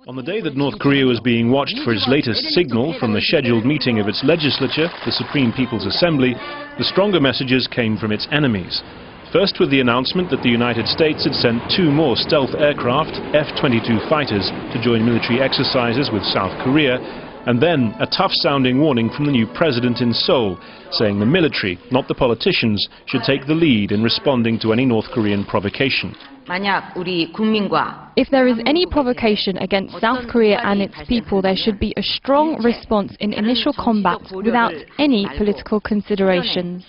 On the day that North Korea was being watched for its latest signal from the scheduled meeting of its legislature, the Supreme People's Assembly, the stronger messages came from its enemies. First with the announcement that the United States had sent 2 more stealth aircraft, F-22 fighters, to join military exercises with South Korea, and then a tough-sounding warning from the new president in Seoul, saying the military, not the politicians, should take the lead in responding to any North Korean provocation. If there is any provocation against South Korea and its people, there should be a strong response in initial combat without any political considerations.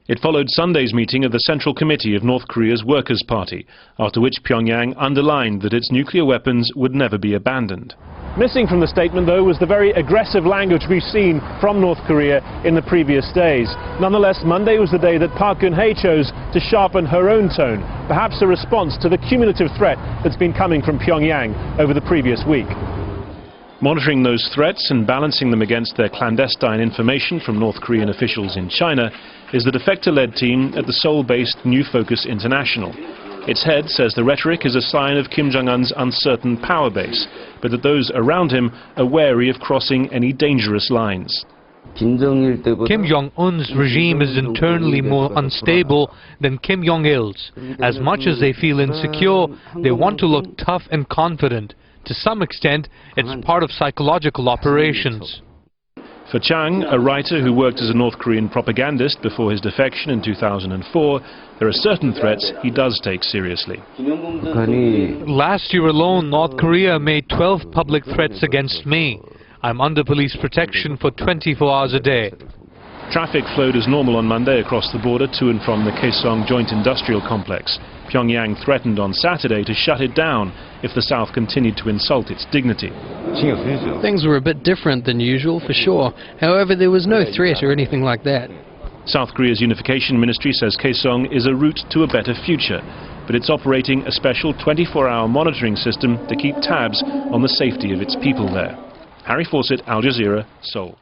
It followed Sunday's meeting of the Central Committee of North Korea's Workers' Party, after which Pyongyang underlined that its nuclear weapons would never be abandoned. Missing from the statement, though, was the very aggressive language we've seen from North Korea in the previous days. Nonetheless, Monday was the day that Park Geun-hye chose to sharpen her own tone, perhaps a response to the cumulative threat that's been coming from Pyongyang over the previous week. Monitoring those threats and balancing them against their clandestine information from North Korean officials in China is the defector-led team at the Seoul-based New Focus International. Its head says the rhetoric is a sign of Kim Jong-un's uncertain power base, but that those around him are wary of crossing any dangerous lines. Kim Jong-un's regime is internally more unstable than Kim Jong-il's. As much as they feel insecure, they want to look tough and confident. To some extent, it's part of psychological operations. For Chang, a writer who worked as a North Korean propagandist before his defection in 2004, there are certain threats he does take seriously. Last year alone, North Korea made 12 public threats against me. I'm under police protection for 24 hours a day. Traffic flowed as normal on Monday across the border to and from the Kaesong Joint Industrial Complex. Pyongyang threatened on Saturday to shut it down if the South continued to insult its dignity. Things were a bit different than usual, for sure. However, there was no threat or anything like that. South Korea's unification ministry says Kaesong is a route to a better future, but it's operating a special 24-hour monitoring system to keep tabs on the safety of its people there. Harry Fawcett, Al Jazeera, Seoul.